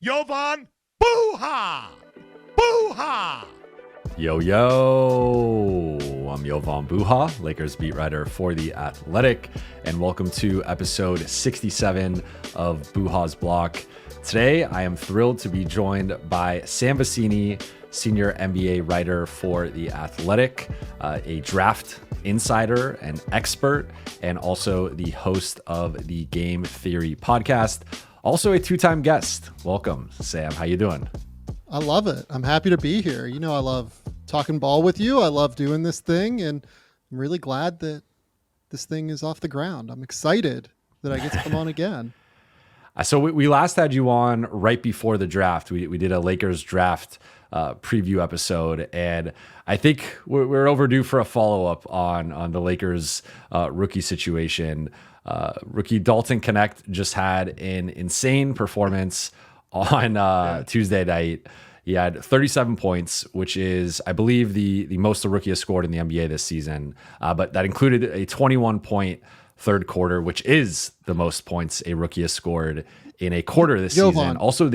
Jovan Buha! Buha! Yo, I'm Jovan Buha, Lakers beat writer for The Athletic, and welcome to episode 67 of Buha's Block. Today, I am thrilled to be joined by Sam Vecenie, senior NBA writer for The Athletic, a draft insider and expert, and also the host of the Game Theory podcast. Also a two-time guest. Welcome, Sam. How you doing? I love it. I'm happy to be here. You know, I love talking ball with you. I love doing this thing, and I'm really glad that this thing is off the ground. I'm excited that I get to come on again. So we last had you on right before the draft. We did a Lakers draft preview episode, and I think we're overdue for a follow-up on the Lakers rookie situation. Rookie Dalton Knecht just had an insane performance on Tuesday night. He had 37 points, which is, I believe, the most a rookie has scored in the NBA this season. But that included a 21-point third quarter, which is the most points a rookie has scored in a quarter this season. Also,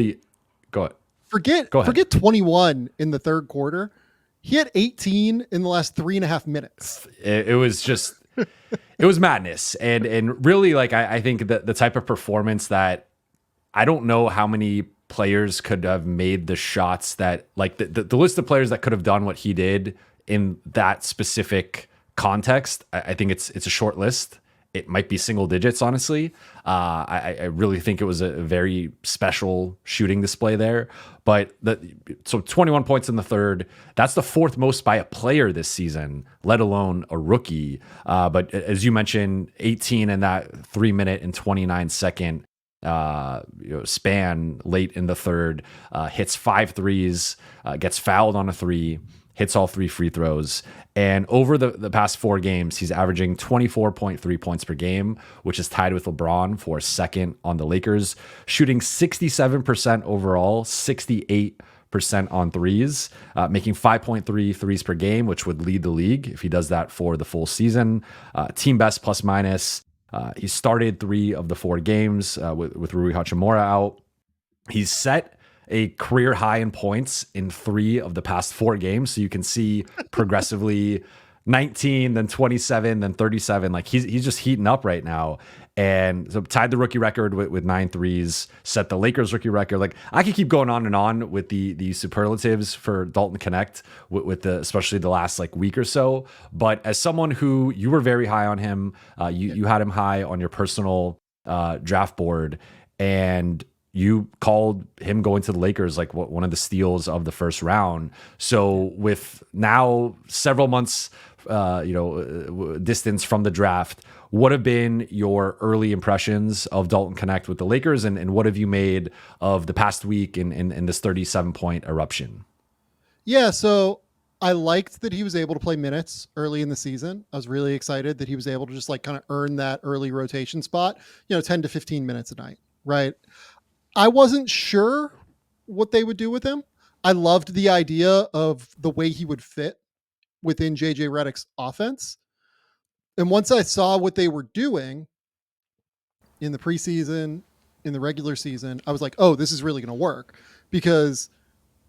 go ahead. Forget 21 in the third quarter. He had 18 in the last 3.5 minutes. It was just, it was madness. And really, like, I think that the type of performance that I don't know how many players could have made the shots that, like, the list of players that could have done what he did in that specific context. I think it's a short list. It might be single digits, honestly. I really think it was a very special shooting display there. But so 21 points in the third, that's the fourth most by a player this season, let alone a rookie. But as you mentioned, 18 in that 3-minute and 29-second span late in the third, hits 5 threes, gets fouled on a 3, hits all 3 free throws. And over the past 4 games, he's averaging 24.3 points per game, which is tied with LeBron for second on the Lakers, shooting 67% overall, 68% on threes, making 5.3 threes per game, which would lead the league if he does that for the full season. Team best plus minus. He started 3 of the 4 games with Rui Hachimura out. He's set a career high in points in 3 of the past 4 games. So you can see progressively 19, then 27, then 37. Like he's just heating up right now. And so tied the rookie record with 9 threes, set the Lakers rookie record. Like I could keep going on and on with the superlatives for Dalton Knecht with especially the last like week or so. But as someone who you were very high on him, you had him high on your personal draft board, and you called him going to the Lakers like one of the steals of the first round. So with now several months, distance from the draft, what have been your early impressions of Dalton Knecht with the Lakers, and what have you made of the past week in this 37-point eruption? Yeah, so I liked that he was able to play minutes early in the season. I was really excited that he was able to just like kind of earn that early rotation spot, 10 to 15 minutes a night, right? I wasn't sure what they would do with him. I loved the idea of the way he would fit within JJ Redick's offense. And once I saw what they were doing in the preseason, in the regular season, I was like, oh, this is really going to work. Because,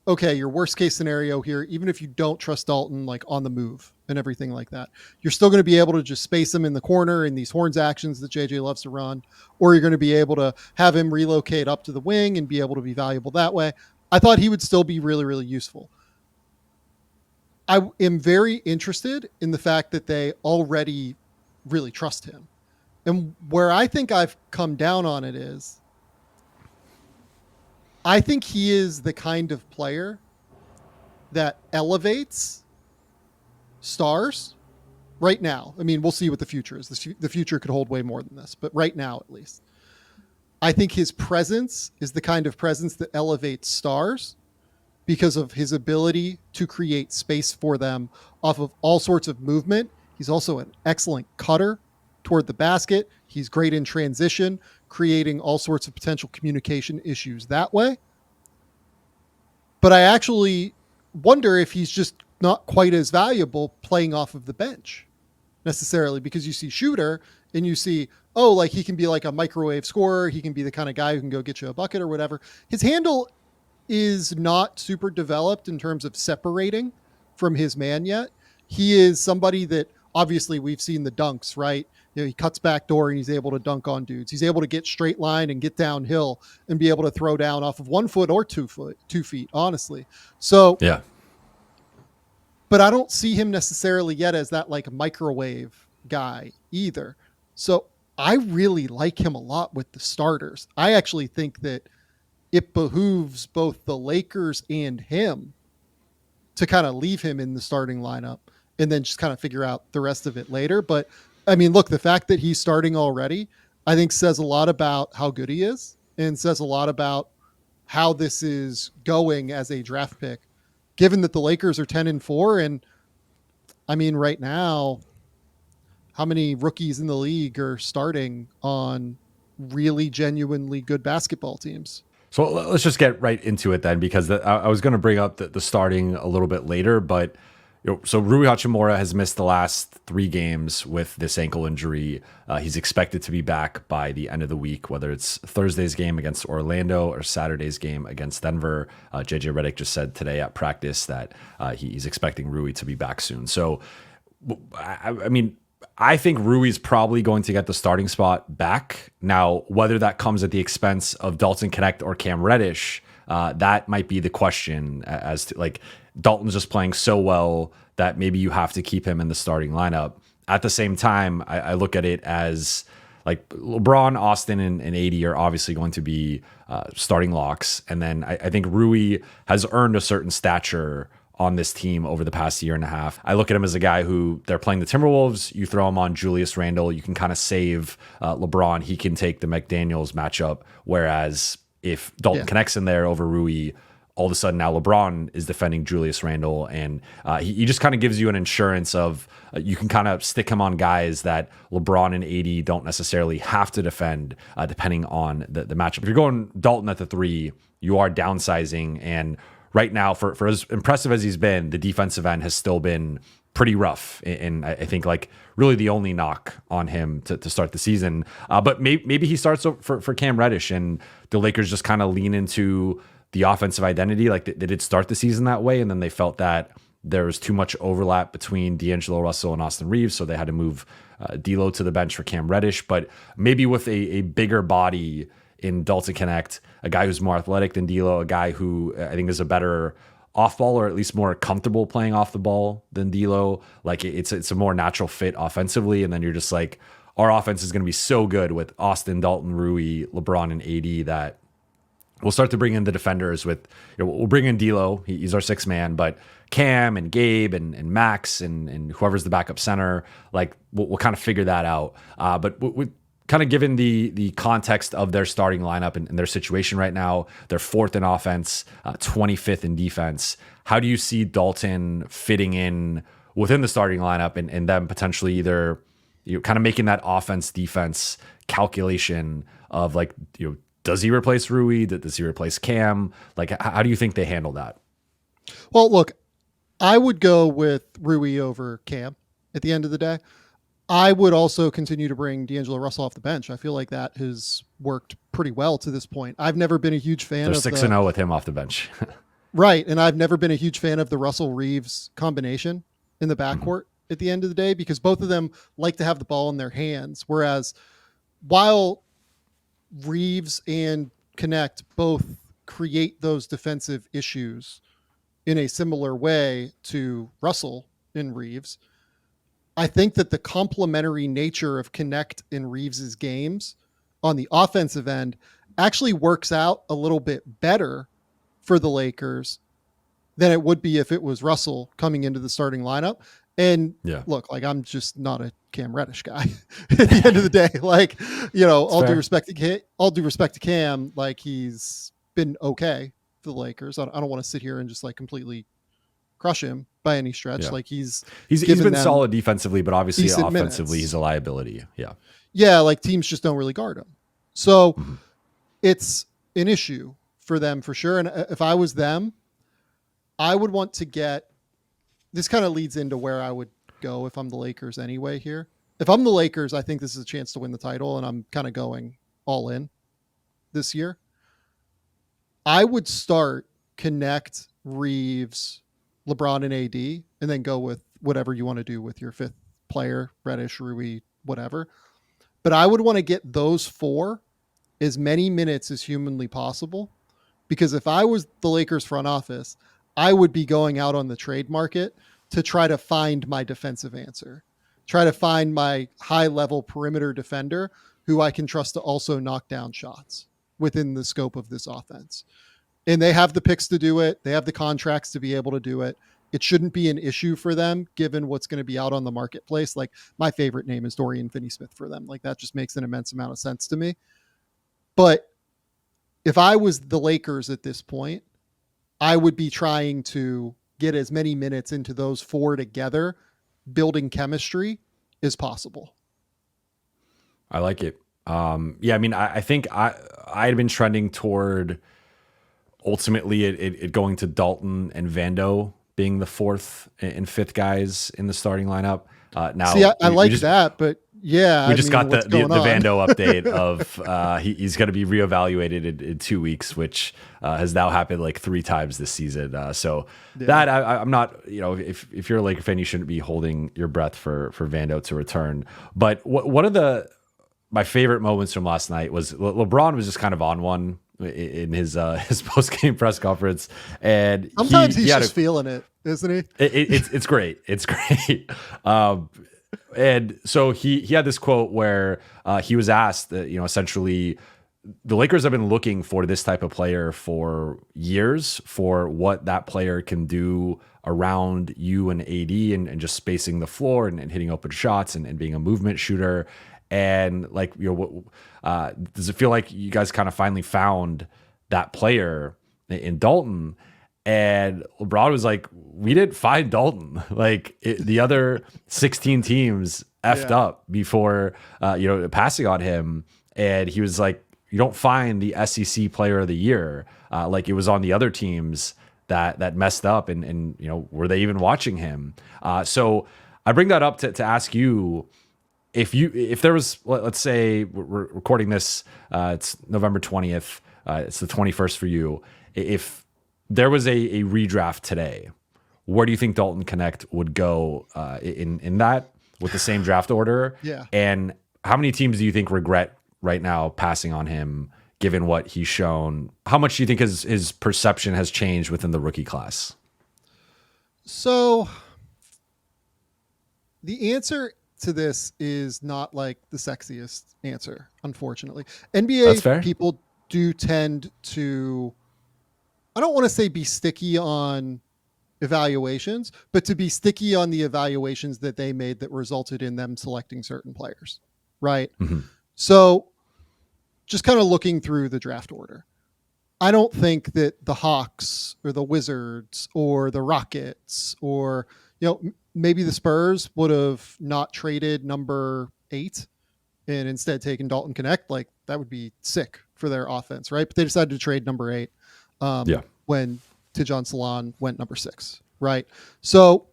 okay, your worst case scenario here, even if you don't trust Dalton like on the move and everything like that, you're still going to be able to just space him in the corner in these horns actions that JJ loves to run, or you're going to be able to have him relocate up to the wing and be able to be valuable that way. I thought he would still be really, really useful. I am very interested in the fact that they already really trust him. And where I think I've come down on it is, I think he is the kind of player that elevates stars right now. I mean, we'll see what the future is. The future could hold way more than this, but right now, at least, I think his presence is the kind of presence that elevates stars because of his ability to create space for them off of all sorts of movement. He's also an excellent cutter toward the basket. He's great in transition, creating all sorts of potential communication issues that way. But I actually wonder if he's just not quite as valuable playing off of the bench necessarily, because you see Shooter and you see, oh, like he can be like a microwave scorer. He can be the kind of guy who can go get you a bucket or whatever. His handle is not super developed in terms of separating from his man yet. He is somebody that obviously we've seen the dunks, right? You know, he cuts back door and he's able to dunk on dudes. He's able to get straight line and get downhill and be able to throw down off of 1 foot or 2 feet, honestly. So, Yeah. but I don't see him necessarily yet as that like microwave guy either. So I really like him a lot with the starters. I actually think that it behooves both the Lakers and him to kind of leave him in the starting lineup and then just kind of figure out the rest of it later. But I mean, look, the fact that he's starting already, I think says a lot about how good he is and says a lot about how this is going as a draft pick, given that the Lakers are 10-4. And I mean, right now, how many rookies in the league are starting on really genuinely good basketball teams? So let's just get right into it then, because I was going to bring up the starting a little bit later, but so Rui Hachimura has missed the last 3 games with this ankle injury. He's expected to be back by the end of the week, whether it's Thursday's game against Orlando or Saturday's game against Denver. JJ Redick just said today at practice that he's expecting Rui to be back soon. So, I mean, I think Rui's probably going to get the starting spot back. Now, whether that comes at the expense of Dalton Knecht or Cam Reddish, that might be the question, as to like Dalton's just playing so well that maybe you have to keep him in the starting lineup. At the same time, I look at it as like LeBron, Austin, and AD are obviously going to be starting locks. And then I think Rui has earned a certain stature on this team over the past year and a half. I look at him as a guy who they're playing the Timberwolves. You throw him on Julius Randle, you can kind of save LeBron. He can take the McDaniels matchup. Whereas if Dalton Knecht's in there over Rui, all of a sudden now LeBron is defending Julius Randle, and he just kind of gives you an insurance of you can kind of stick him on guys that LeBron and AD don't necessarily have to defend, depending on the matchup. If you're going Dalton at the 3, you are downsizing, and right now, for as impressive as he's been, the defensive end has still been pretty rough. And I think like really the only knock on him to start the season. But maybe he starts for Cam Reddish, and the Lakers just kind of lean into the offensive identity. Like they did start the season that way, and then they felt that there was too much overlap between D'Angelo Russell and Austin Reeves, so they had to move D'Lo to the bench for Cam Reddish. But maybe with a bigger body in Dalton Knecht, a guy who's more athletic than D'Lo, a guy who I think is a better off ball, or at least more comfortable playing off the ball than D'Lo. Like it's a more natural fit offensively, and then you're just like, our offense is going to be so good with Austin, Dalton, Rui, LeBron, and AD that we'll start to bring in the defenders with, we'll bring in D'Lo. He's our 6th man, but Cam and Gabe and Max and whoever's the backup center, like we'll kind of figure that out. But with kind of given the context of their starting lineup and their situation right now, they're 4th in offense, 25th in defense. How do you see Dalton fitting in within the starting lineup and them potentially either kind of making that offense defense calculation of like, does he replace Rui? Does he replace Cam? Like, how do you think they handle that? Well, look, I would go with Rui over Cam at the end of the day. I would also continue to bring D'Angelo Russell off the bench. I feel like that has worked pretty well to this point. I've never been a huge fan They're of 6-0 with him off the bench. Right. And I've never been a huge fan of the Russell Reeves combination in the backcourt at the end of the day, because both of them like to have the ball in their hands. Whereas while Reeves and Knecht both create those defensive issues in a similar way to Russell and Reeves, I think that the complementary nature of Knecht and Reeves's games on the offensive end actually works out a little bit better for the Lakers than it would be if it was Russell coming into the starting lineup. And look, like I'm just not a Cam Reddish guy at the end of the day. Like, all due respect to Cam, like he's been okay for the Lakers. I don't want to sit here and just like completely crush him by any stretch. Yeah. Like he's been solid defensively, but obviously offensively minutes. He's a liability. Yeah. Yeah. Like teams just don't really guard him. So it's an issue for them for sure. And if I was them, I would want to get, this kind of leads into where I would go if I'm the Lakers anyway here. if I'm the Lakers, I think this is a chance to win the title, and I'm kind of going all in this year. I would start Knecht, Reeves, LeBron, and AD, and then go with whatever you want to do with your fifth player, Reddish, Rui, whatever. But I would want to get those four as many minutes as humanly possible, because if I was the Lakers front office, I would be going out on the trade market to try to find my defensive answer, try to find my high level perimeter defender who I can trust to also knock down shots within the scope of this offense. And they have the picks to do it. They have the contracts to be able to do it. It shouldn't be an issue for them given what's going to be out on the marketplace. Like, my favorite name is Dorian Finney-Smith for them. Like, that just makes an immense amount of sense to me. But if I was the Lakers at this point, I would be trying to get as many minutes into those four together, building chemistry, as possible. I like it. Yeah, I mean, I think I had been trending toward ultimately it going to Dalton and Vando being the fourth and fifth guys in the starting lineup. Now, see, I like that, but yeah, we just got the Vando update of he's going to be reevaluated in 2 weeks, which has now happened like 3 times this season. So that I'm not, if you're a Laker fan, you shouldn't be holding your breath for Vando to return. But one of my favorite moments from last night was LeBron was just kind of on one in his post game press conference, and sometimes he's just feeling it, isn't he? It's great. It's great. And so he had this quote where he was asked that, essentially the Lakers have been looking for this type of player for years, for what that player can do around you and AD and just spacing the floor and hitting open shots and being a movement shooter. And does it feel like you guys kind of finally found that player in Dalton? And LeBron was like, we didn't find Dalton. Like, the other 16 teams effed up before, passing on him. And he was like, you don't find the SEC player of the year. Like, it was on the other teams that messed up. And were they even watching him? So I bring that up to ask you, if there was, let's say we're recording this, it's November 20th, it's the 21st for you. If there was a redraft today, where do you think Dalton Knecht would go in that with the same draft order? Yeah. And how many teams do you think regret right now passing on him, given what he's shown? How much do you think his perception has changed within the rookie class? So the answer to this is not like the sexiest answer, unfortunately. NBA people do tend to, I don't want to say be sticky on evaluations, but to be sticky on the evaluations that they made that resulted in them selecting certain players, right? Mm-hmm. So just kind of looking through the draft order, I don't think that the Hawks or the Wizards or the Rockets or, maybe the Spurs would have not traded number 8 and instead taken Dalton Knecht. Like, that would be sick for their offense, right? But they decided to trade number 8 when Tidjane Salaam went number 6, right? So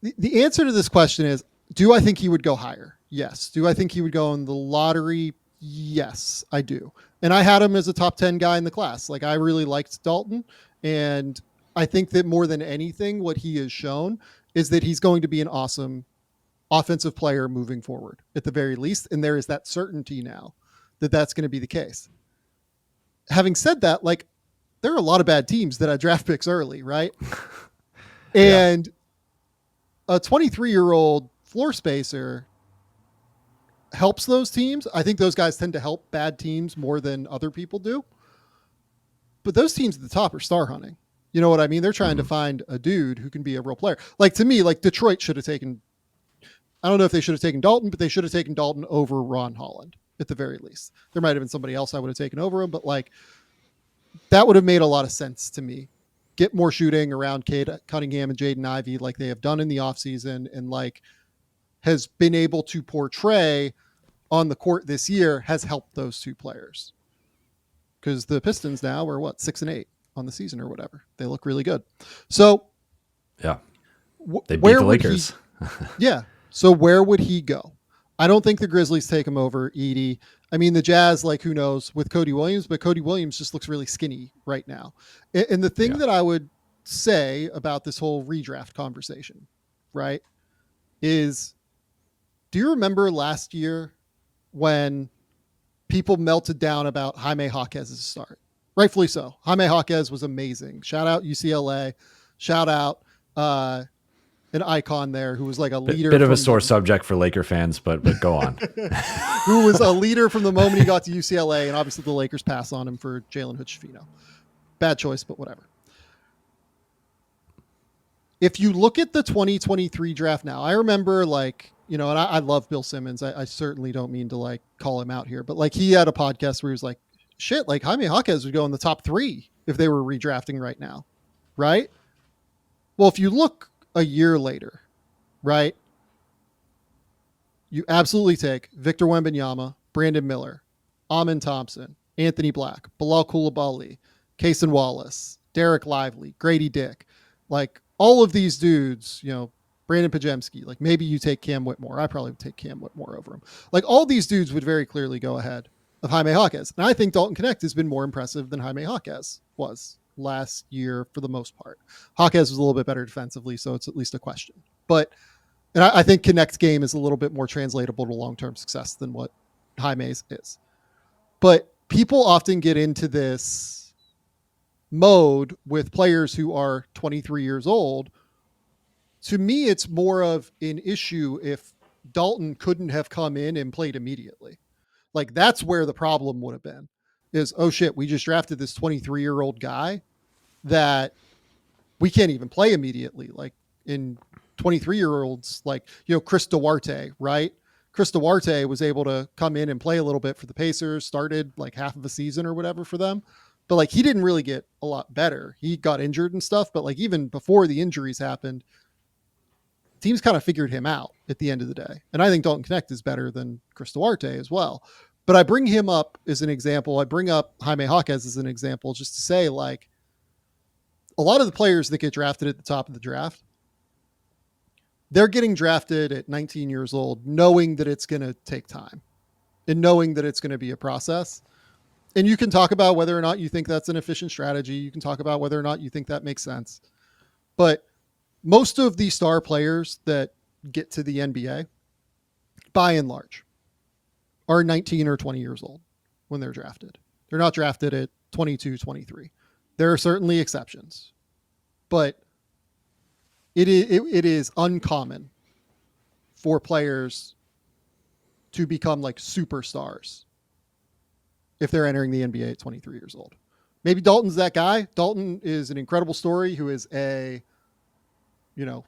the answer to this question is, do I think he would go higher? Yes. Do I think he would go in the lottery? Yes, I do. And I had him as a top 10 guy in the class. Like, I really liked Dalton, and I think that more than anything, what he has shown is that he's going to be an awesome offensive player moving forward at the very least. And there is that certainty now that that's going to be the case. Having said that, like, there are a lot of bad teams that had draft picks early, right? And a 23-year-old floor spacer helps those teams. I think those guys tend to help bad teams more than other people do. But those teams at the top are star hunting. You know what I mean? They're trying to find a dude who can be a real player. Like, to me, like, Detroit should have taken, I don't know if they should have taken Dalton, but they should have taken Dalton over Ron Holland at the very least. There might have been somebody else I would have taken over him, but like, that would have made a lot of sense to me. Get more shooting around Cade Cunningham and Jaden Ivey like they have done in the offseason, and like has been able to portray on the court this year has helped those two players. Because the Pistons now are 6-8 on the season or whatever. They look really good. So they beat the Lakers. Yeah. So where would he go? I don't think the Grizzlies take him over Edey. I mean, the Jazz, like, who knows with Cody Williams, but Cody Williams just looks really skinny right now. And the thing that I would say about this whole redraft conversation, right, is do you remember last year when people melted down about Jaime Jaquez's start? Rightfully so. Jaime Jaquez was amazing. Shout out UCLA. Shout out an icon there who was like a leader. Bit of a sore subject for Laker fans, but go on. Who was a leader from the moment he got to UCLA, and obviously the Lakers pass on him for Jalen Hood-Schifino. Bad choice, but whatever. If you look at the 2023 draft now, I remember like, and I love Bill Simmons. I certainly don't mean to like call him out here, but like he had a podcast where he was like, shit, like Jaime Jaquez would go in the top 3 if they were redrafting right now. Right? Well, if you look a year later, right? You absolutely take Victor Wembanyama, Brandon Miller, Amen Thompson, Anthony Black, Bilal Coulibaly, Cason Wallace, Derek Lively, Grady Dick, like all of these dudes, Brandon Pajemski, like maybe you take Cam Whitmore. I probably would take Cam Whitmore over him. Like all these dudes would very clearly go ahead of Jaime Jaquez. And I think Dalton Knecht has been more impressive than Jaime Jaquez was last year for the most part. Jaquez was a little bit better defensively, so it's at least a question. And I think Knecht's game is a little bit more translatable to long-term success than what Jaime's is. But people often get into this mode with players who are 23 years old. To me, it's more of an issue if Dalton couldn't have come in and played immediately. Like that's where the problem would have been is, oh shit, we just drafted this 23-year-old guy that we can't even play immediately. Like in 23-year-olds, like, Chris Duarte, right? Chris Duarte was able to come in and play a little bit for the Pacers, started like half of a season or whatever for them. But like, he didn't really get a lot better. He got injured and stuff, but like even before the injuries happened, teams kind of figured him out at the end of the day. And I think Dalton Knecht is better than Chris Duarte as well. But I bring him up as an example. I bring up Jaime Jaquez as an example just to say, like, a lot of the players that get drafted at the top of the draft, they're getting drafted at 19 years old, knowing that it's going to take time and knowing that it's going to be a process. And you can talk about whether or not you think that's an efficient strategy. You can talk about whether or not you think that makes sense. But most of the star players that get to the NBA, by and large, are 19 or 20 years old when they're drafted. They're not drafted at 22, 23. There are certainly exceptions, but it is uncommon for players to become like superstars if they're entering the NBA at 23 years old. Maybe Dalton's that guy. Dalton is an incredible story who is a,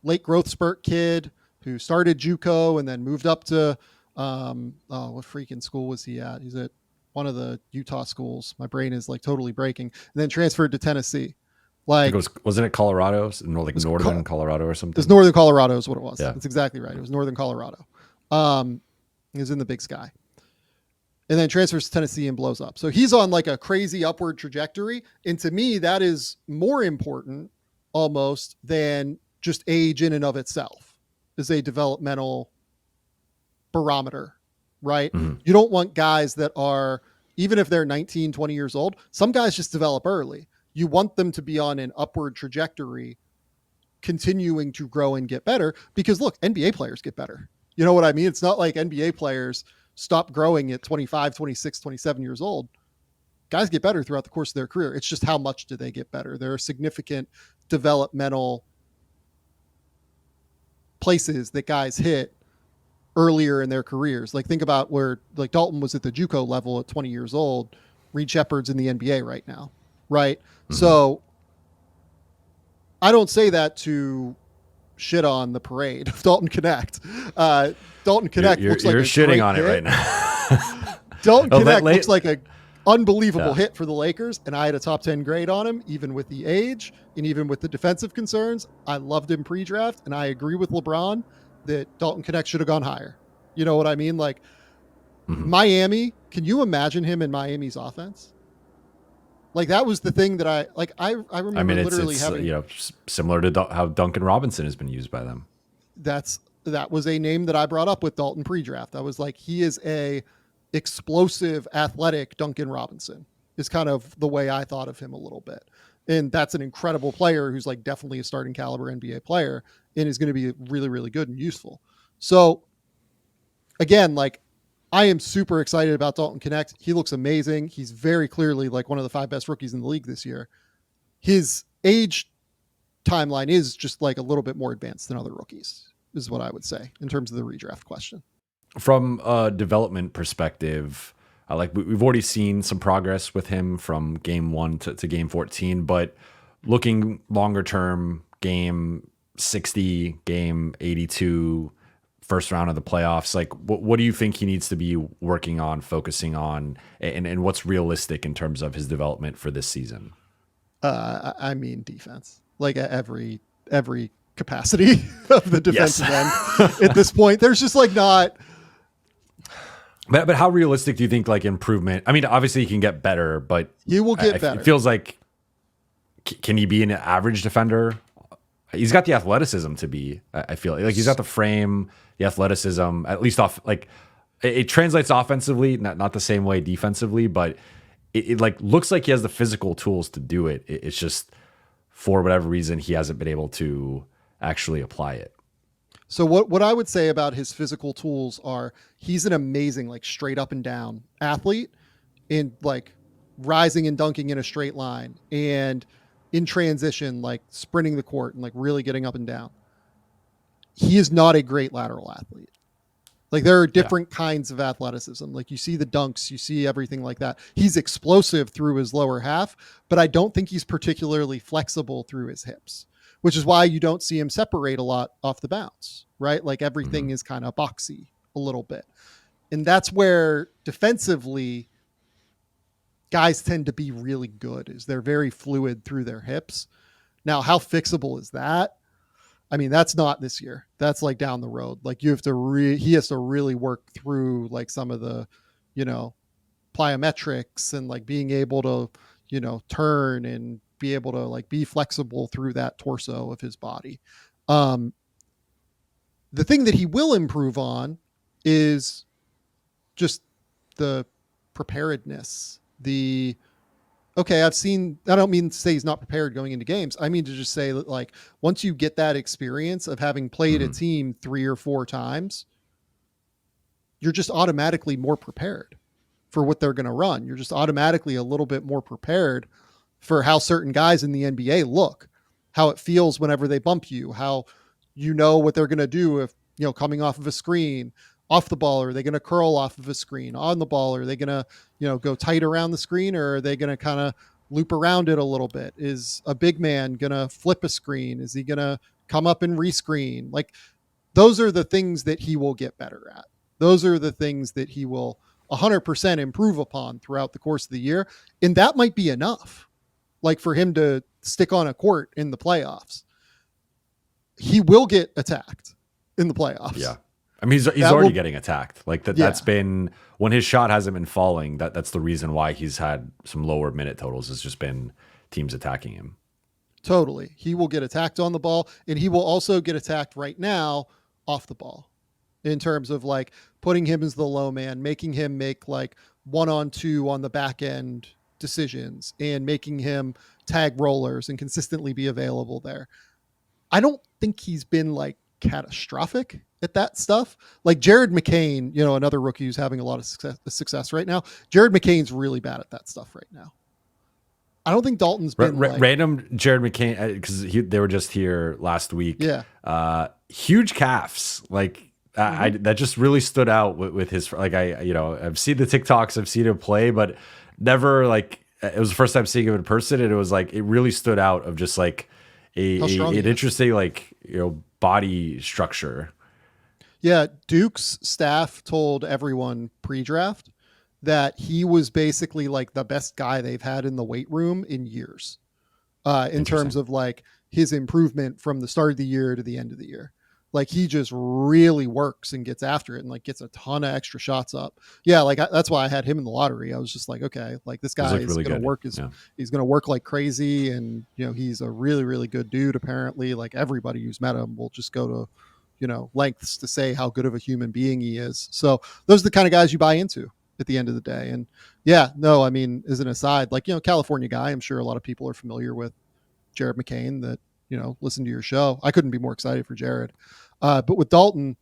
late growth spurt kid who started JUCO and then moved up to, what freaking school was he at? He's at one of the Utah schools. My brain is like totally breaking. And then transferred to Tennessee. Like, wasn't it Colorado? Northern Colorado or something? It was Northern Colorado is what it was. Yeah. That's exactly right. It was Northern Colorado. He was in the Big Sky. And then transfers to Tennessee and blows up. So he's on like a crazy upward trajectory. And to me, that is more important almost than just age in and of itself as a developmental barometer, right? Mm-hmm. You don't want guys that are, even if they're 19, 20 years old, some guys just develop early. You want them to be on an upward trajectory, continuing to grow and get better because look, NBA players get better. You know what I mean? It's not like NBA players stop growing at 25, 26, 27 years old. Guys get better throughout the course of their career. It's just how much do they get better? There are significant developmental places that guys hit earlier in their careers. Like think about where like Dalton was at the JUCO level at 20 years old. Reed Shepherd's in the NBA right now. Right. Mm-hmm. So I don't say that to shit on the parade of Dalton Knecht. Dalton Knecht looks like you're shitting on it right now. Dalton Knecht looks like an unbelievable hit for the Lakers, and I had a top 10 grade on him, even with the age and even with the defensive concerns. I loved him pre-draft, and I agree with LeBron that Dalton Knecht should have gone higher. You know what I mean? Like Miami, can you imagine him in Miami's offense? Like that was the thing that I remember literally it's having, similar to how Duncan Robinson has been used by them. That's that was a name that I brought up with Dalton pre-draft. I was like, he is a explosive, athletic Duncan Robinson is kind of the way I thought of him a little bit. And that's an incredible player who's like definitely a starting caliber NBA player and is going to be really, really good and useful. So again, like I am super excited about Dalton Knecht. He looks amazing. He's very clearly like one of the 5 best rookies in the league this year. His age timeline is just like a little bit more advanced than other rookies, is what I would say in terms of the redraft question. From a development perspective, like we've already seen some progress with him from game 1 to game 14, but looking longer term, game 60, game 82, first round of the playoffs, like what do you think he needs to be working on, focusing on, and what's realistic in terms of his development for this season? I mean, defense, like at every capacity of the defensive end at this point. There's just like not. But how realistic do you think like improvement? I mean, obviously he can get better, but he will get better. It feels like, can he be an average defender? He's got the athleticism to be. I feel like he's got the frame, the athleticism, at least off. Like it translates offensively, not the same way defensively, but it like looks like he has the physical tools to do it. It's just for whatever reason he hasn't been able to actually apply it. So what I would say about his physical tools are he's an amazing, like straight up and down athlete in like rising and dunking in a straight line and in transition, like sprinting the court and like really getting up and down. He is not a great lateral athlete. Like there are different kinds of athleticism. Like you see the dunks, you see everything like that. He's explosive through his lower half, but I don't think he's particularly flexible through his hips, which is why you don't see him separate a lot off the bounce, right? Like everything is kind of boxy a little bit. And that's where defensively guys tend to be really good, is they're very fluid through their hips. Now, how fixable is that? I mean, that's not this year. That's like down the road. Like you have to he has to really work through like some of the, plyometrics and like being able to, turn and be able to like be flexible through that torso of his body. The thing that he will improve on is just the preparedness. I don't mean to say he's not prepared going into games. I mean to just say that like once you get that experience of having played a team 3 or 4 times, you're just automatically more prepared for what they're going to run. You're just automatically a little bit more prepared for how certain guys in the NBA look, how it feels whenever they bump you, how what they're going to do if, coming off of a screen, off the ball, are they going to curl off of a screen? On the ball, are they going to, go tight around the screen, or are they going to kind of loop around it a little bit? Is a big man going to flip a screen? Is he going to come up and rescreen? Like those are the things that he will get better at. Those are the things that he will 100% improve upon throughout the course of the year. And that might be enough, like for him to stick on a court in the playoffs. He will get attacked in the playoffs. Yeah. I mean, he's already getting attacked. Like that's been, when his shot hasn't been falling, that's the reason why he's had some lower minute totals. It's just been teams attacking him. Totally. He will get attacked on the ball, and he will also get attacked right now off the ball in terms of like putting him as the low man, making him make like 1-on-2 on the back end decisions and making him tag rollers and consistently be available there. I don't think he's been like catastrophic at that stuff. Like Jared McCain, another rookie who's having a lot of success right now. Jared McCain's really bad at that stuff right now. I don't think Dalton's been random Jared McCain, because they were just here last week. Yeah. Huge calves. Like that just really stood out with his, like I've seen the TikToks, I've seen him play, but never like, it was the first time seeing him in person. And it was like, it really stood out of just like an interesting, like, body structure. Yeah, Duke's staff told everyone pre-draft that he was basically like the best guy they've had in the weight room in years, in terms of like his improvement from the start of the year to the end of the year. Like he just really works and gets after it and like gets a ton of extra shots up. Yeah, like that's why I had him in the lottery. I was just like, okay, like this guy is really going to work. He's going to work like crazy, and he's a really, really good dude. Apparently, like everybody who's met him will just go to lengths to say how good of a human being he is. So those are the kind of guys you buy into at the end of the day. And yeah, no, I mean, as an aside, like, California guy, I'm sure a lot of people are familiar with Jared McCain that, listen to your show. I couldn't be more excited for Jared. But with Dalton,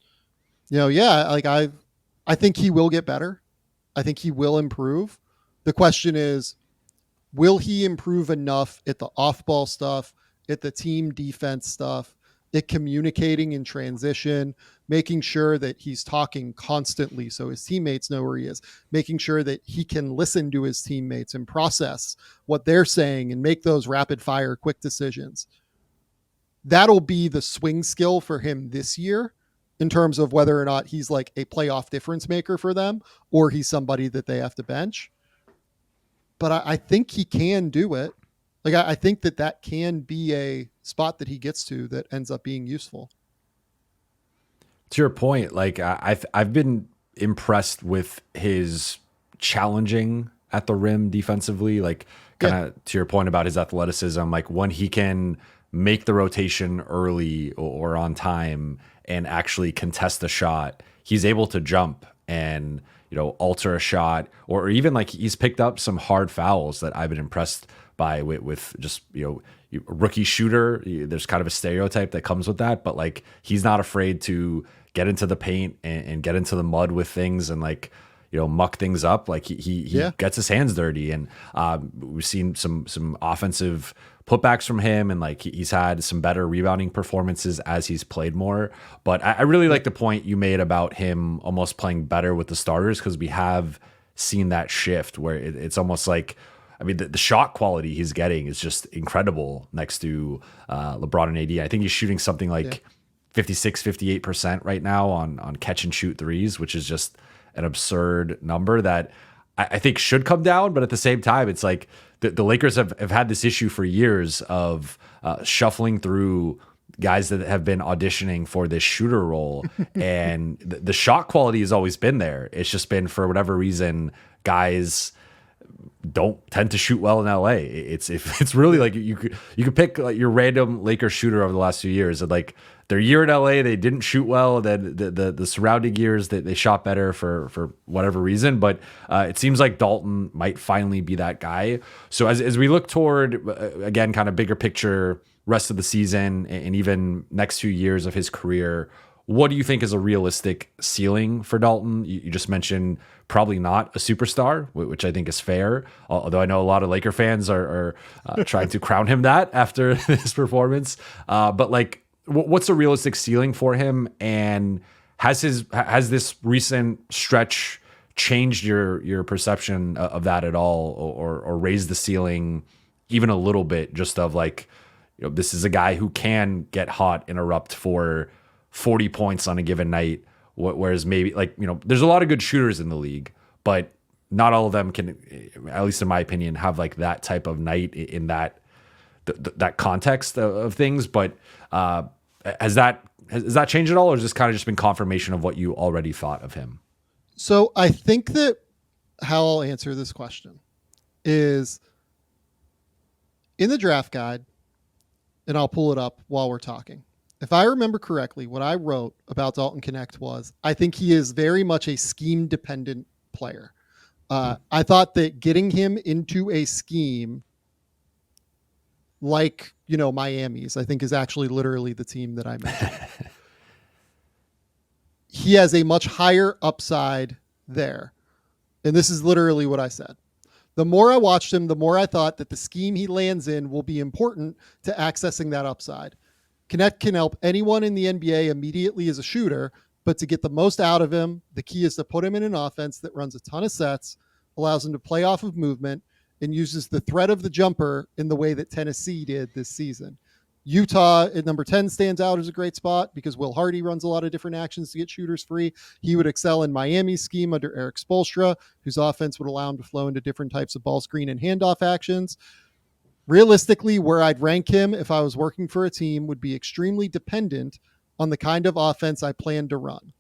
yeah, like I think he will get better. I think he will improve. The question is, will he improve enough at the off-ball stuff, at the team defense stuff, at communicating in transition, making sure that he's talking constantly so his teammates know where he is, making sure that he can listen to his teammates and process what they're saying and make those rapid-fire quick decisions. That'll be the swing skill for him this year in terms of whether or not he's like a playoff difference maker for them or he's somebody that they have to bench. But I think he can do it. Like, I think that can be a spot that he gets to that ends up being useful. To your point, like I've been impressed with his challenging at the rim defensively, like kind of to your point about his athleticism, like when he can make the rotation early or on time and actually contest the shot, he's able to jump and, alter a shot, or even like he's picked up some hard fouls that I've been impressed by with just, rookie shooter. There's kind of a stereotype that comes with that, but like he's not afraid to get into the paint and get into the mud with things and like, muck things up. Like he gets his hands dirty, and we've seen some offensive putbacks from him, and like he's had some better rebounding performances as he's played more. But I really like the point you made about him almost playing better with the starters, because we have seen that shift where it's almost like, I mean, the shot quality he's getting is just incredible next to LeBron and AD. I think he's shooting something like 56, 58% right now on catch and shoot threes, which is just an absurd number that I think should come down. But at the same time, it's like the Lakers have had this issue for years of shuffling through guys that have been auditioning for this shooter role. And the shot quality has always been there. It's just been, for whatever reason, guys don't tend to shoot well in LA. It's really like you could pick like your random Lakers shooter over the last few years, and like their year in LA they didn't shoot well, then the surrounding years they shot better for whatever reason. But it seems like Dalton might finally be that guy. So as we look toward again kind of bigger picture rest of the season and even next few years of his career, what do you think is a realistic ceiling for Dalton? You just mentioned probably not a superstar, which I think is fair, although I know a lot of Laker fans are trying to crown him that after this performance. But like, what's a realistic ceiling for him? And has this recent stretch changed your perception of that at all, or raised the ceiling even a little bit, just of like, this is a guy who can get hot and erupt for 40 points on a given night, whereas maybe like, there's a lot of good shooters in the league, but not all of them can, at least in my opinion, have like that type of night in that context of things. But has that changed at all, or has this kind of just been confirmation of what you already thought of him? So I think that how I'll answer this question is in the draft guide, and I'll pull it up while we're talking. If I remember correctly, what I wrote about Dalton Knecht was, I think he is very much a scheme-dependent player. I thought that getting him into a scheme like, Miami's, I think is actually literally the team that I mentioned. He has a much higher upside there. And this is literally what I said. The more I watched him, the more I thought that the scheme he lands in will be important to accessing that upside. Knecht can help anyone in the NBA immediately as a shooter, but to get the most out of him, the key is to put him in an offense that runs a ton of sets, allows him to play off of movement, and uses the threat of the jumper in the way that Tennessee did this season. Utah at number 10 stands out as a great spot because Will Hardy runs a lot of different actions to get shooters free. He would excel in Miami's scheme under Eric Spoelstra, whose offense would allow him to flow into different types of ball screen and handoff actions. Realistically, where I'd rank him if I was working for a team would be extremely dependent on the kind of offense I plan to run.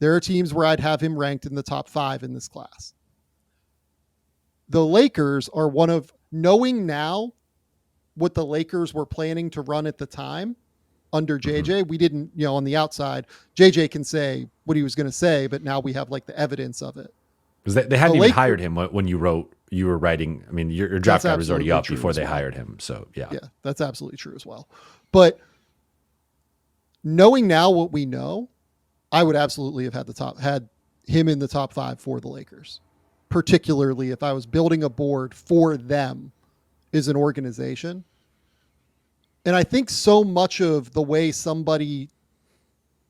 There are teams where I'd have him ranked in the top 5 in this class. The Lakers are knowing now what the Lakers were planning to run at the time, under JJ. We didn't, on the outside, JJ can say what he was going to say, but now we have like the evidence of it. Because they hadn't even hired him when you were writing. I mean, your draft guide was already up before they hired him. So yeah, that's absolutely true as well. But knowing now what we know, I would absolutely have had him in the top 5 for the Lakers, particularly if I was building a board for them as an organization. And I think so much of the way somebody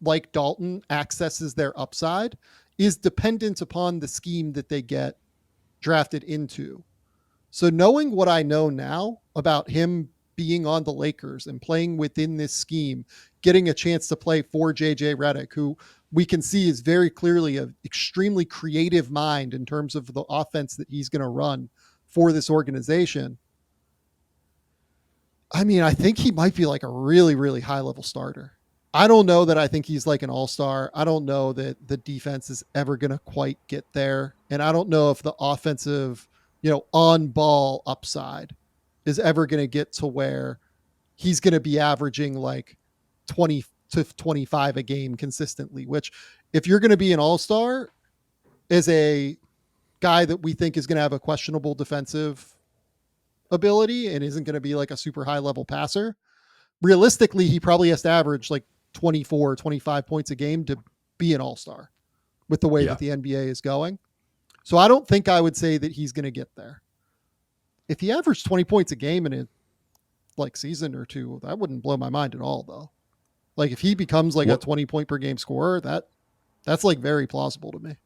like Dalton accesses their upside is dependent upon the scheme that they get drafted into. So knowing what I know now about him being on the Lakers and playing within this scheme, getting a chance to play for JJ Redick, who we can see is very clearly an extremely creative mind in terms of the offense that he's going to run for this organization. I mean, I think he might be like a really, really high level starter. I don't know that I think he's like an all-star. I don't know that the defense is ever going to quite get there. And I don't know if the offensive, on ball upside is ever going to get to where he's going to be averaging like 20 to 25 a game consistently, which if you're going to be an all-star as a guy that we think is going to have a questionable defensive ability and isn't going to be like a super high level passer, realistically, he probably has to average like 24, 25 points a game to be an all-star with the way that the NBA is going. So I don't think I would say that he's going to get there. If he averaged 20 points a game in a like season or two, that wouldn't blow my mind at all though. Like if he becomes like a 20 point per game scorer, that's like very plausible to me.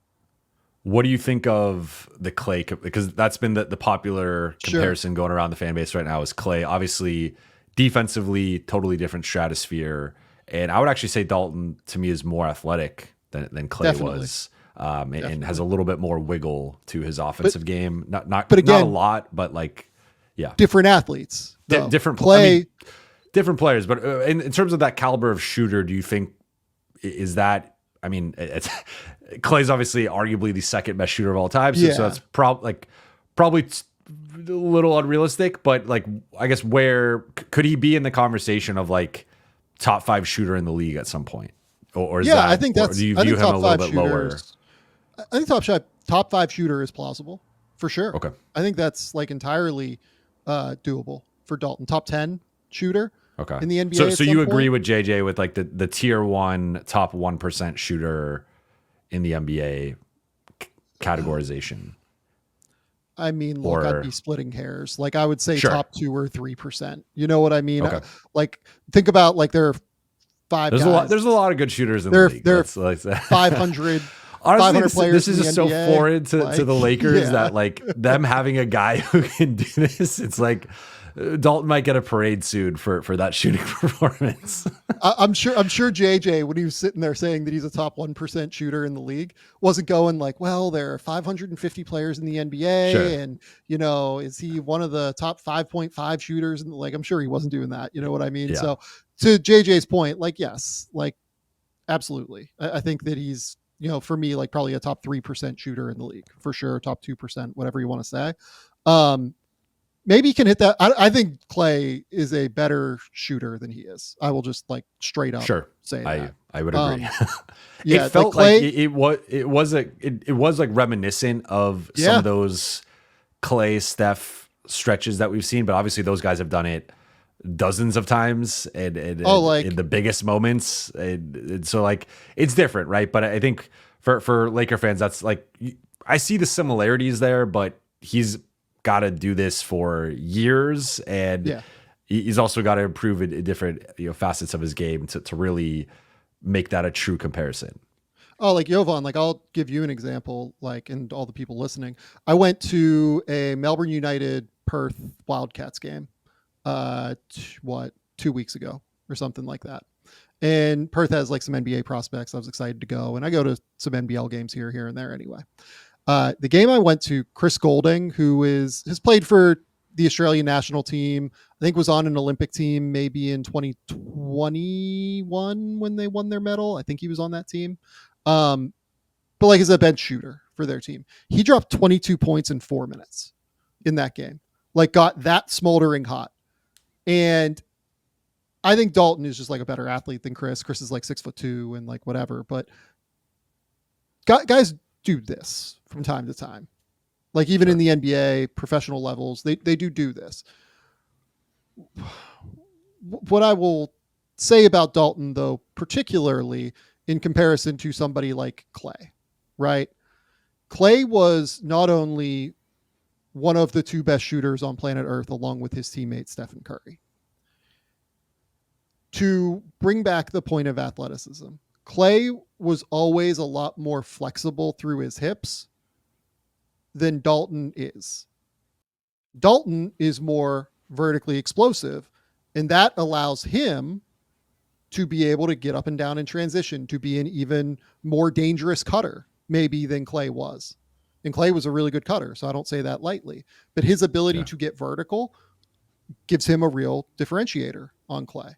What do you think of the Klay? Because that's been the popular comparison going around the fan base right now is Klay. Obviously, defensively, totally different stratosphere. And I would actually say Dalton, to me, is more athletic than Klay was. And has a little bit more wiggle to his offensive game. Not a lot, but like, yeah. Different athletes. Different Klay. Different players. But in terms of that caliber of shooter, do you think is that, I mean, Klay's obviously arguably the second best shooter of all time. So that's probably a little unrealistic, but like, I guess where could he be in the conversation of like top 5 shooter in the league at some point? Or is that, I think that's, or do you view him a little bit lower? I think top 5 shooter is plausible for sure. Okay. I think that's like entirely doable for Dalton. Top 10 shooter. Okay. In the NBA. So you agree with JJ with like the tier 1 top 1% shooter in the NBA categorization? I mean, look, I'd be splitting hairs. Like I would say top 2 or 3%. You know what I mean? Okay. Like think about like there are 5 guys. There's a lot of good shooters in the league. There are 500 Honestly, 500 players. This is just so foreign to the Lakers that like them having a guy who can do this. It's like Dalton might get a parade soon for that shooting performance. I'm sure JJ, when he was sitting there saying that he's a top 1% shooter in the league, wasn't going like, well, there are 550 players in the NBA, and is he one of the top 5.5 shooters? And like, I'm sure he wasn't doing that. You know what I mean? Yeah. So to JJ's point, like, yes, like absolutely. I think that he's, for me, like probably a top 3% shooter in the league for sure. Top 2%, whatever you want to say. Maybe he can hit that. I think Klay is a better shooter than he is. I will just like straight up say that. I would agree. Yeah, it felt like it was like reminiscent of some of those Klay Steph stretches that we've seen, but obviously those guys have done it dozens of times and in the biggest moments. And so like it's different, right? But I think for Laker fans, that's like I see the similarities there, but he's got to do this for years, and he's also got to improve in different facets of his game to really make that a true comparison. Oh, like Jovan, like I'll give you an example, like, and all the people listening. I went to a Melbourne United Perth Wildcats game, 2 weeks ago or something like that. And Perth has like some NBA prospects. I was excited to go, and I go to some NBL games here and there anyway. The game I went to, Chris Golding, who has played for the Australian national team, I think was on an Olympic team maybe in 2021 when they won their medal. I think he was on that team. But like as a bench shooter for their team, he dropped 22 points in 4 minutes in that game, like got that smoldering hot. And I think Dalton is just like a better athlete than Chris. Chris is like 6'2" and like whatever, but guys do this from time to time. Like even in the NBA professional levels, they do this. What I will say about Dalton, though, particularly in comparison to somebody like Klay, right? Klay was not only one of the two best shooters on planet Earth, along with his teammate Stephen Curry. To bring back the point of athleticism, Klay was always a lot more flexible through his hips than Dalton is. Dalton is more vertically explosive, and that allows him to be able to get up and down in transition, to be an even more dangerous cutter, maybe, than Klay was. And Klay was a really good cutter, so I don't say that lightly. But his ability to get vertical gives him a real differentiator on Klay.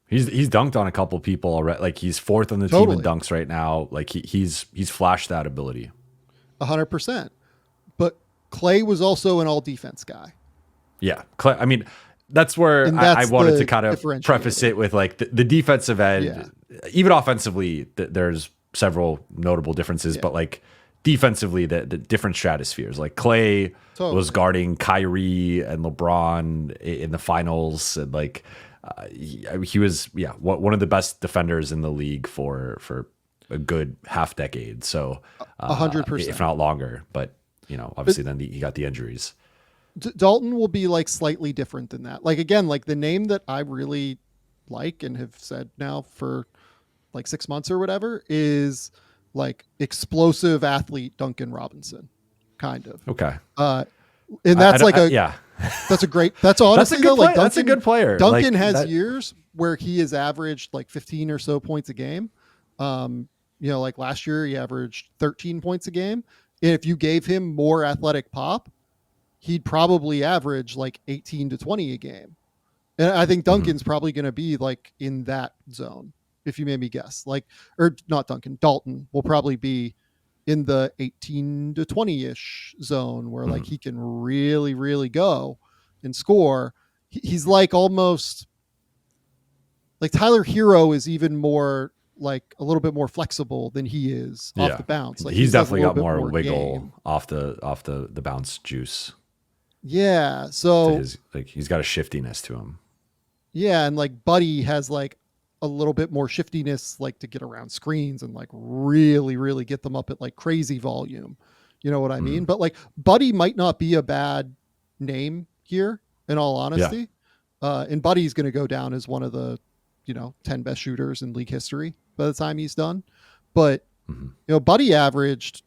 He's dunked on a couple people already. Like he's fourth on the team in dunks right now. Like he's flashed that ability. 100%. But Klay was also an all defense guy. Yeah. Klay, I mean, that's where I wanted to kind of preface it with like the defensive end. Yeah. Even offensively, there's several notable differences, but like defensively, the different stratospheres. Like Klay was guarding Kyrie and LeBron in the finals, and like he was one of the best defenders in the league for a good half decade. So 100%, if not longer. But obviously then he got the injuries. Dalton will be like slightly different than that. Like again, like the name that I really like and have said now for like 6 months or whatever is like explosive athlete Duncan Robinson, kind of. Okay. And that's that's a great. That's honestly that's a good player. Duncan has years where he has averaged like 15 or so points a game. Like last year he averaged 13 points a game. And if you gave him more athletic pop, he'd probably average like 18 to 20 a game. And I think Duncan's probably going to be like in that zone. If you made me guess, Dalton will probably be in the 18 to 20-ish zone where like he can really, really go and score. He's like almost like Tyler Hero is even more like a little bit more flexible than he is off the bounce. Like he's definitely got more wiggle game. off the bounce juice. Yeah. So he's got a shiftiness to him. Yeah. And like Buddy has like a little bit more shiftiness, like to get around screens and like really, really get them up at like crazy volume. You know what I mean? But like Buddy might not be a bad name here in all honesty. And Buddy's going to go down as one of the, 10 best shooters in league history by the time he's done. But, Buddy averaged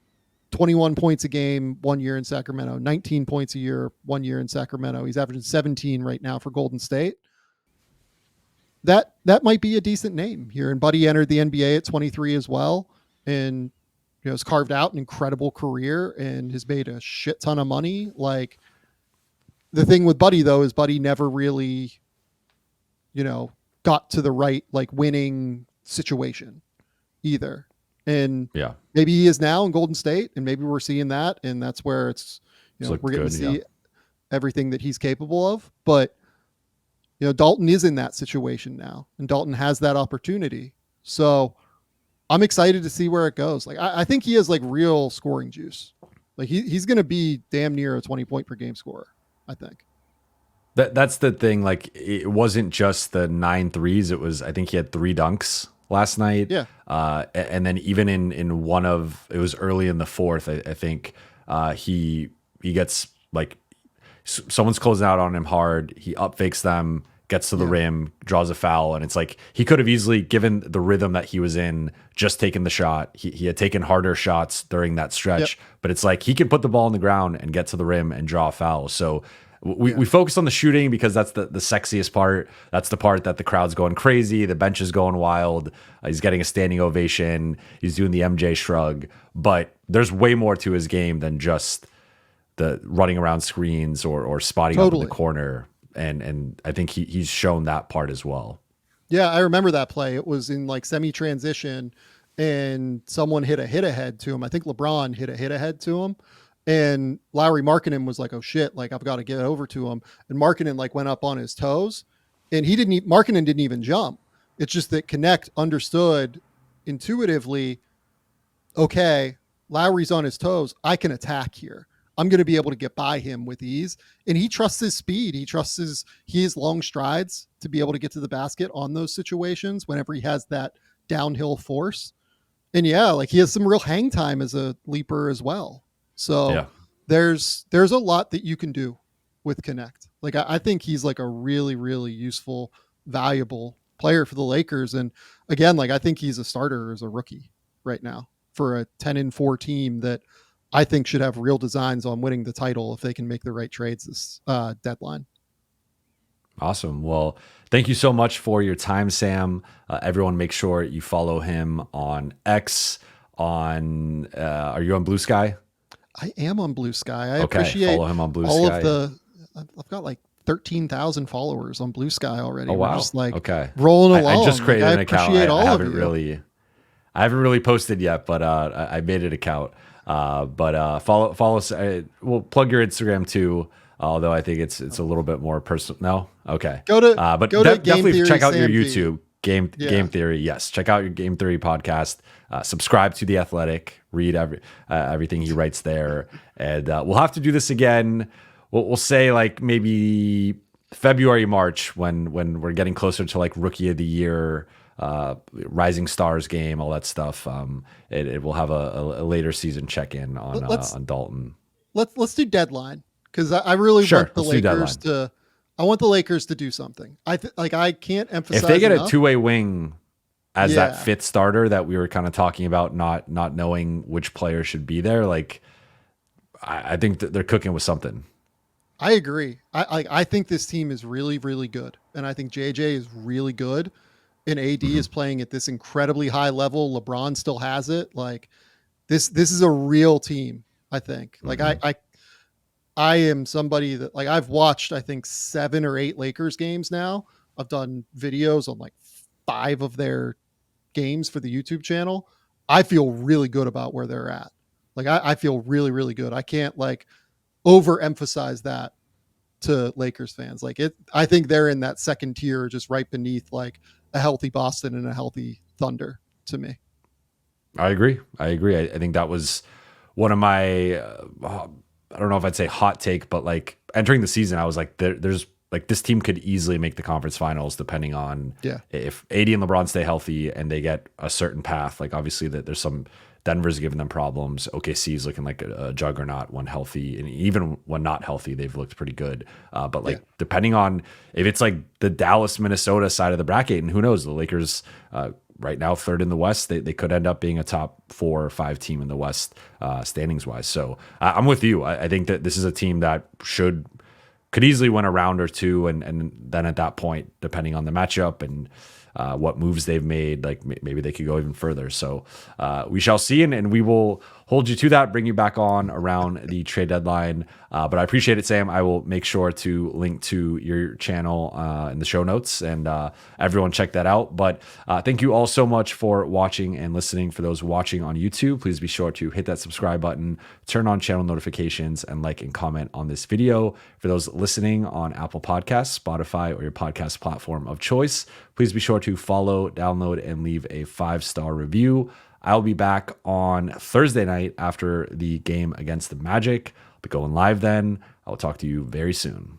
21 points a game 1 year in Sacramento, 19 points a year 1 year in Sacramento. He's averaging 17 right now for Golden State. That might be a decent name here. And Buddy entered the NBA at 23 as well. And, has carved out an incredible career and has made a shit ton of money. Like the thing with Buddy though, is Buddy never really, got to the right, like winning situation either. And maybe he is now in Golden State and maybe we're seeing that. And that's where it's, we're getting to see everything that he's capable of. But, Dalton is in that situation now and Dalton has that opportunity. So I'm excited to see where it goes. Like, I think he has like real scoring juice. Like he's going to be damn near a 20 point per game scorer, I think. That's the thing. Like it wasn't just the 9 threes. It was, I think he had 3 dunks last night. Yeah. And then even in one of, it was early in the fourth, I think he gets like, someone's closing out on him hard. He up fakes them, gets to the rim, draws a foul. And it's like, he could have easily, given the rhythm that he was in, just taken the shot. He had taken harder shots during that stretch, but it's like, he can put the ball on the ground and get to the rim and draw a foul. So we focus on the shooting because that's the sexiest part. That's the part that the crowd's going crazy. The bench is going wild. He's getting a standing ovation. He's doing the MJ shrug, but there's way more to his game than just the running around screens or spotting up in the corner. And I think he's shown that part as well. Yeah, I remember that play. It was in like semi-transition and someone hit a hit ahead to him. I think LeBron hit a hit ahead to him. And Lauri Markkanen was like, oh shit, like I've got to get over to him. And Markkanen like went up on his toes and Markkanen didn't even jump. It's just that Knecht understood intuitively, okay, Lowry's on his toes. I can attack here. I'm going to be able to get by him with ease. And he trusts his speed. He trusts his long strides to be able to get to the basket on those situations whenever he has that downhill force. And yeah, like he has some real hang time as a leaper as well. So Yeah. there's a lot that you can do with Knecht. Like I think he's like a really, really useful, valuable player for the Lakers. And again, like I think he's a starter as a rookie right now for a 10-4 team that I think should have real designs on winning the title if they can make the right trades this deadline. Awesome. Well, thank you so much for your time, Sam. Everyone, make sure you follow him on X. Are you on Blue Sky? I am on Blue Sky. I Okay, appreciate follow him on Blue all Sky. I've got like 13,000 followers on Blue Sky already. Oh wow! We're just like okay, rolling along. I just created an account. I haven't really posted yet, but I made an account. Follow us. We'll plug your Instagram too. Although I think it's a little bit more personal. No, okay. Definitely check out your YouTube Game Theory. Yes, check out your Game Theory podcast. Subscribe to The Athletic. Read everything he writes there, and we'll have to do this again. We'll say like maybe February, March when we're getting closer to like Rookie of the Year, Rising Stars game, all that stuff. It will have a later season check in on Dalton. Let's do deadline. Because I really want the Lakers to. I want the Lakers to do something. I can't emphasize if they get enough. a two-way wing as that fifth starter that we were kind of talking about, not knowing which player should be there. Like, I think that they're cooking with something. I agree. I think this team is really, really good, and I think JJ is really good, and AD is playing at this incredibly high level. LeBron still has it. Like this is a real team. I think. Like I am somebody that like I've watched, I think 7 or 8 Lakers games now. I've done videos on like 5 of their games for the YouTube channel. I feel really good about where they're at. Like I feel really, really good. I can't like overemphasize that to Lakers fans. Like I think they're in that second tier, just right beneath like a healthy Boston and a healthy Thunder to me. I agree. I think that was one of my, I don't know if I'd say hot take, but like entering the season, I was like, there's like this team could easily make the conference finals depending on if AD and LeBron stay healthy and they get a certain path. Like obviously that there's some Denver's giving them problems. OKC is looking like a juggernaut when healthy, and even when not healthy, they've looked pretty good. But like depending on if it's like the Dallas, Minnesota side of the bracket, and who knows, the Lakers right now third in the West, they could end up being a top 4 or 5 team in the West standings wise. So I'm with you. I think that this is a team that could easily win a round or two, and then at that point, depending on the matchup and what moves they've made, like maybe they could go even further. So we shall see, and we will hold you to that, bring you back on around the trade deadline. But I appreciate it, Sam. I will make sure to link to your channel in the show notes, and everyone check that out. But thank you all so much for watching and listening. For those watching on YouTube, please be sure to hit that subscribe button, turn on channel notifications, and like and comment on this video. For those listening on Apple Podcasts, Spotify, or your podcast platform of choice, please be sure to follow, download, and leave a 5-star review. I'll be back on Thursday night after the game against the Magic. I'll be going live then. I'll talk to you very soon.